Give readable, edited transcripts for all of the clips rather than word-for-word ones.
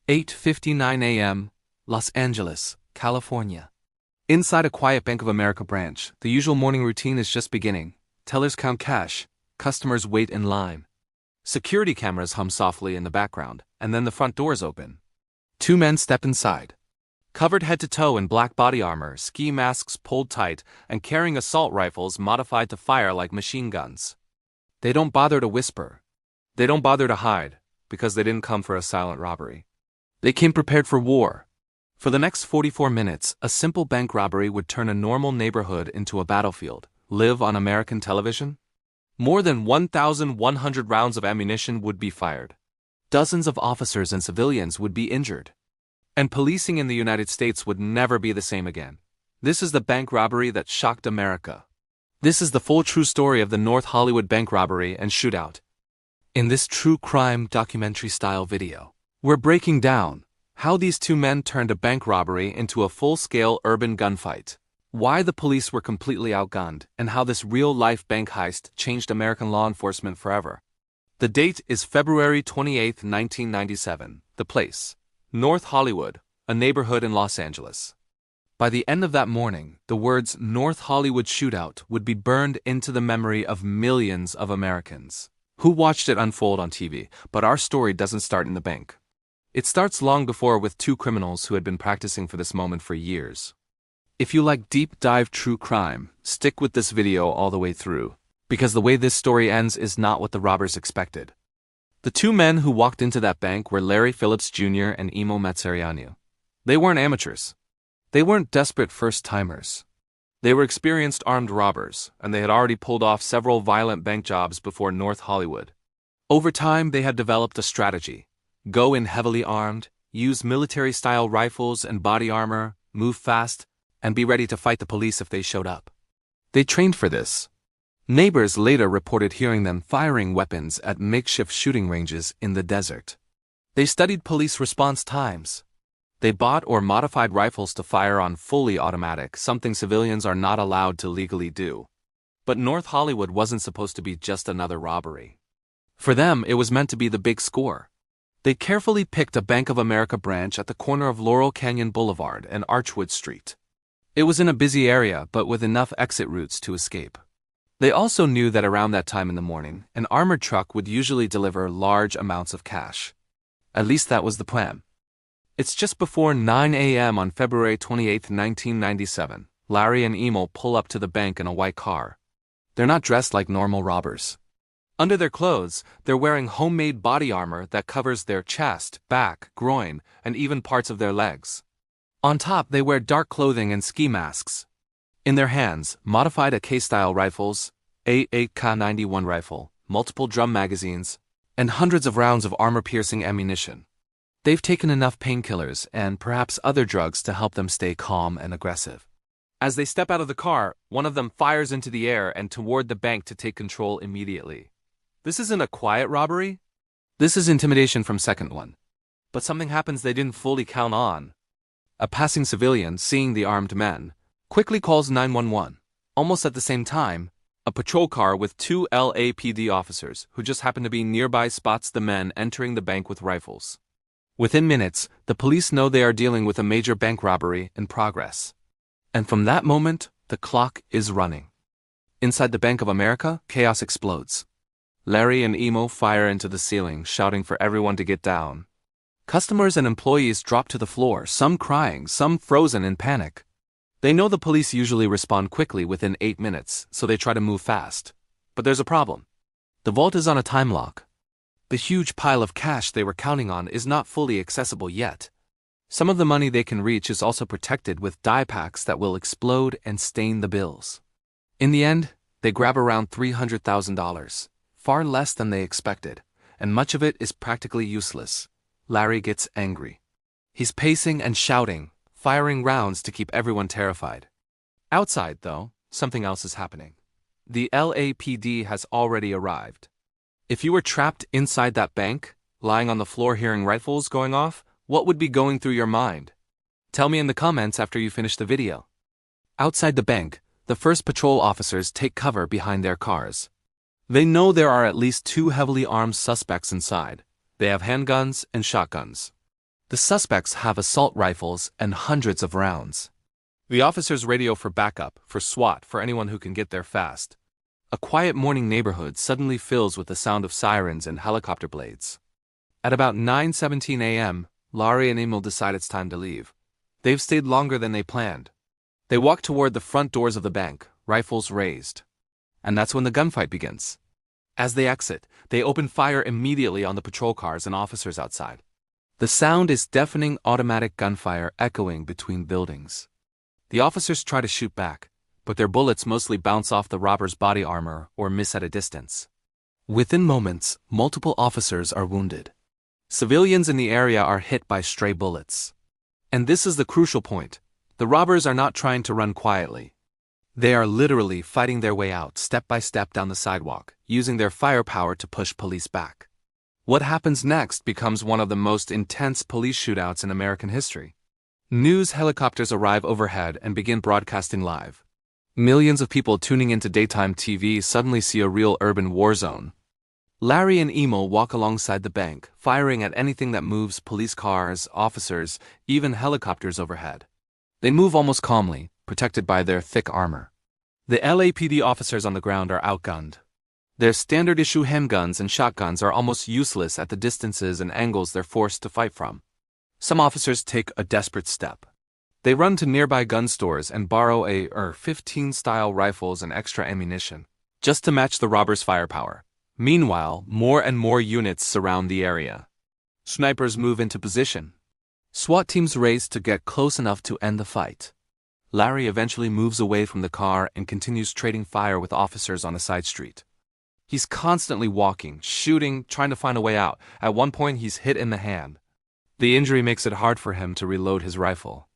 8:59 a.m., Los Angeles, California. Inside a quiet Bank of America branch, the usual morning routine is just beginning. Tellers count cash, customers wait in line. Security cameras hum softly in the background, and then the front doors open. Two men step inside. Covered head to toe in black body armor, ski masks pulled tight, and carrying assault rifles modified to fire like machine guns. They don't bother to whisper. They don't bother to hide, because they didn't come for a silent robbery. They came prepared for war. For the next 44 minutes, a simple bank robbery would turn a normal neighborhood into a battlefield. Live on American television? More than 1,100 rounds of ammunition would be fired. Dozens of officers and civilians would be injured. And policing in the United States would never be the same again. This is the bank robbery that shocked America. This is the full true story of the North Hollywood bank robbery and shootout. In this true crime documentary-style video, we're breaking down how these two men turned a bank robbery into a full-scale urban gunfight, why the police were completely outgunned, and how this real-life bank heist changed American law enforcement forever. The date is February 28, 1997. The place, North Hollywood, a neighborhood in Los Angeles. By the end of that morning, the words North Hollywood Shootout would be burned into the memory of millions of Americans who watched it unfold on TV. But our story doesn't start in the bank. It starts long before with two criminals who had been practicing for this moment for years. If you like deep dive true crime, stick with this video all the way through, because the way this story ends is not what the robbers expected. The two men who walked into that bank were Larry Phillips Jr. and Imo Matsarianu. They weren't amateurs. They weren't desperate first-timers. They were experienced armed robbers, and they had already pulled off several violent bank jobs before North Hollywood. Over time, they had developed a strategy. Go in heavily armed, use military-style rifles and body armor, move fast, and be ready to fight the police if they showed up. They trained for this. Neighbors later reported hearing them firing weapons at makeshift shooting ranges in the desert. They studied police response times. They bought or modified rifles to fire on fully automatic, something civilians are not allowed to legally do. But North Hollywood wasn't supposed to be just another robbery. For them, it was meant to be the big score. They carefully picked a Bank of America branch at the corner of Laurel Canyon Boulevard and Archwood Street. It was in a busy area, but with enough exit routes to escape. They also knew that around that time in the morning, an armored truck would usually deliver large amounts of cash. At least that was the plan. It's just before 9 a.m. on February 28, 1997. Larry and Imo pull up to the bank in a white car. They're not dressed like normal robbers. Under their clothes, they're wearing homemade body armor that covers their chest, back, groin, and even parts of their legs. On top, they wear dark clothing and ski masks. In their hands, modified AK-style rifles, A8K91 rifle, multiple drum magazines, and hundreds of rounds of armor-piercing ammunition. They've taken enough painkillers and perhaps other drugs to help them stay calm and aggressive. As they step out of the car, one of them fires into the air and toward the bank to take control immediately. This isn't a quiet robbery. This is intimidation from second one. But something happens they didn't fully count on. A passing civilian, seeing the armed men, quickly calls 911. Almost at the same time, a patrol car with two LAPD officers who just happen to be nearby spots the men entering the bank with rifles. Within minutes, the police know they are dealing with a major bank robbery in progress. And from that moment, the clock is running. Inside the Bank of America, chaos explodes. Larry and Imo fire into the ceiling, shouting for everyone to get down. Customers and employees drop to the floor, some crying, some frozen in panic. They know the police usually respond quickly within 8 minutes, so they try to move fast. But there's a problem. The vault is on a time lock. The huge pile of cash they were counting on is not fully accessible yet. Some of the money they can reach is also protected with dye packs that will explode and stain the bills. In the end, they grab around $300,000, far less than they expected, and much of it is practically useless. Larry gets angry. He's pacing and shouting, firing rounds to keep everyone terrified. Outside, though, something else is happening. The LAPD has already arrived. If you were trapped inside that bank, lying on the floor hearing rifles going off, what would be going through your mind? Tell me in the comments after you finish the video. Outside the bank, the first patrol officers take cover behind their cars. They know there are at least two heavily armed suspects inside. They have handguns and shotguns. The suspects have assault rifles and hundreds of rounds. The officers radio for backup, for SWAT, for anyone who can get there fast. A quiet morning neighborhood suddenly fills with the sound of sirens and helicopter blades. At about 9:17 a.m., Larry and Emil decide it's time to leave. They've stayed longer than they planned. They walk toward the front doors of the bank, rifles raised. And that's when the gunfight begins. As they exit, they open fire immediately on the patrol cars and officers outside. The sound is deafening automatic gunfire echoing between buildings. The officers try to shoot back, but their bullets mostly bounce off the robbers' body armor or miss at a distance. Within moments, multiple officers are wounded. Civilians in the area are hit by stray bullets. And this is the crucial point. The robbers are not trying to run quietly. They are literally fighting their way out step by step down the sidewalk, using their firepower to push police back. What happens next becomes one of the most intense police shootouts in American history. News helicopters arrive overhead and begin broadcasting live. Millions of people tuning into daytime TV suddenly see a real urban war zone. Larry and Emil walk alongside the bank, firing at anything that moves: police cars, officers, even helicopters overhead. They move almost calmly, protected by their thick armor. The LAPD officers on the ground are outgunned. Their standard-issue handguns and shotguns are almost useless at the distances and angles they're forced to fight from. Some officers take a desperate step. They run to nearby gun stores and borrow AR-15 style rifles and extra ammunition, just to match the robbers' firepower. Meanwhile, more and more units surround the area. Snipers move into position. SWAT teams race to get close enough to end the fight. Larry eventually moves away from the car and continues trading fire with officers on a side street. He's constantly walking, shooting, trying to find a way out. At one point, he's hit in the hand. The injury makes it hard for him to reload his rifle.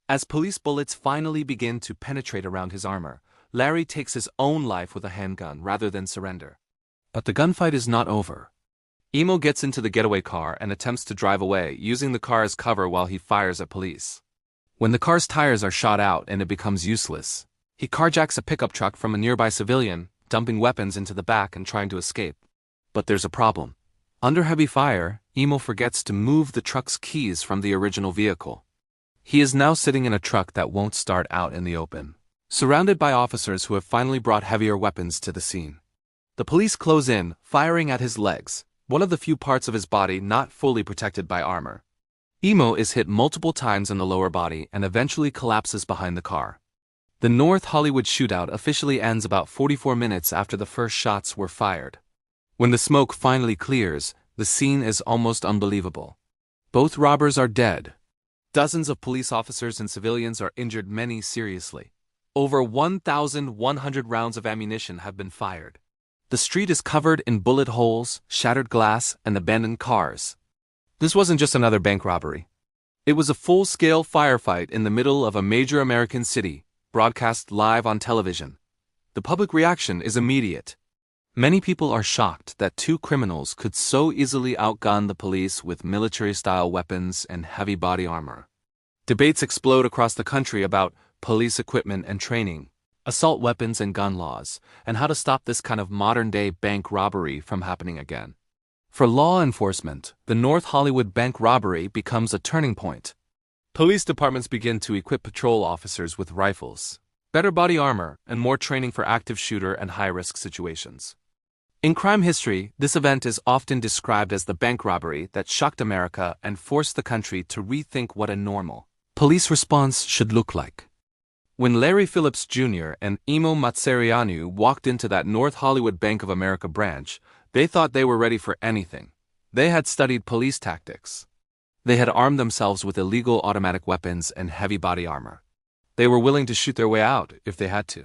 As police bullets finally begin to penetrate around his armor, Larry takes his own life with a handgun rather than surrender. But the gunfight is not over. Emil gets into the getaway car and attempts to drive away, using the car as cover while he fires at police. When the car's tires are shot out and it becomes useless, he carjacks a pickup truck from a nearby civilian, dumping weapons into the back and trying to escape. But there's a problem. Under heavy fire, Emil forgets to move the truck's keys from the original vehicle. He is now sitting in a truck that won't start out in the open, surrounded by officers who have finally brought heavier weapons to the scene. The police close in, firing at his legs, one of the few parts of his body not fully protected by armor. Emil is hit multiple times in the lower body and eventually collapses behind the car. The North Hollywood shootout officially ends about 44 minutes after the first shots were fired. When the smoke finally clears, the scene is almost unbelievable. Both robbers are dead. Dozens of police officers and civilians are injured, many seriously. Over 1,100 rounds of ammunition have been fired. The street is covered in bullet holes, shattered glass, and abandoned cars. This wasn't just another bank robbery. It was a full-scale firefight in the middle of a major American city, broadcast live on television. The public reaction is immediate. Many people are shocked that two criminals could so easily outgun the police with military-style weapons and heavy body armor. Debates explode across the country about police equipment and training, assault weapons and gun laws, and how to stop this kind of modern-day bank robbery from happening again. For law enforcement, the North Hollywood bank robbery becomes a turning point. Police departments begin to equip patrol officers with rifles, better body armor, and more training for active shooter and high-risk situations. In crime history, this event is often described as the bank robbery that shocked America and forced the country to rethink what a normal police response should look like. When Larry Phillips Jr. and Emil Matserianu walked into that North Hollywood Bank of America branch, they thought they were ready for anything. They had studied police tactics. They had armed themselves with illegal automatic weapons and heavy body armor. They were willing to shoot their way out if they had to.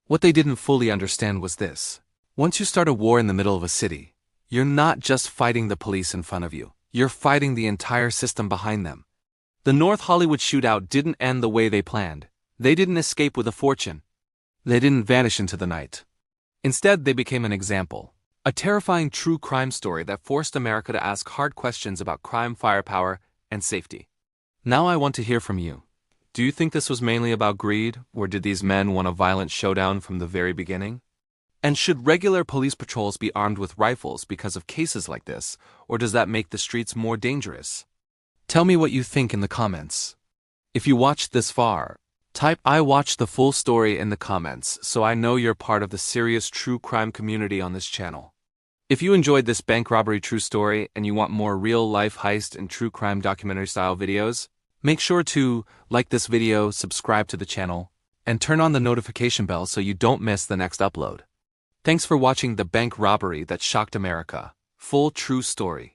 What they didn't fully understand was this. Once you start a war in the middle of a city, you're not just fighting the police in front of you. You're fighting the entire system behind them. The North Hollywood shootout didn't end the way they planned. They didn't escape with a fortune. They didn't vanish into the night. Instead, they became an example. A terrifying true crime story that forced America to ask hard questions about crime, firepower, and safety. Now I want to hear from you. Do you think this was mainly about greed, or did these men want a violent showdown from the very beginning? And should regular police patrols be armed with rifles because of cases like this, or does that make the streets more dangerous? Tell me what you think in the comments. If you watched this far, type "I watched the full story" in the comments so I know you're part of the serious true crime community on this channel. If you enjoyed this bank robbery true story and you want more real-life heist and true crime documentary-style videos, make sure to like this video, subscribe to the channel, and turn on the notification bell so you don't miss the next upload. Thanks for watching the bank robbery that shocked America. Full true story.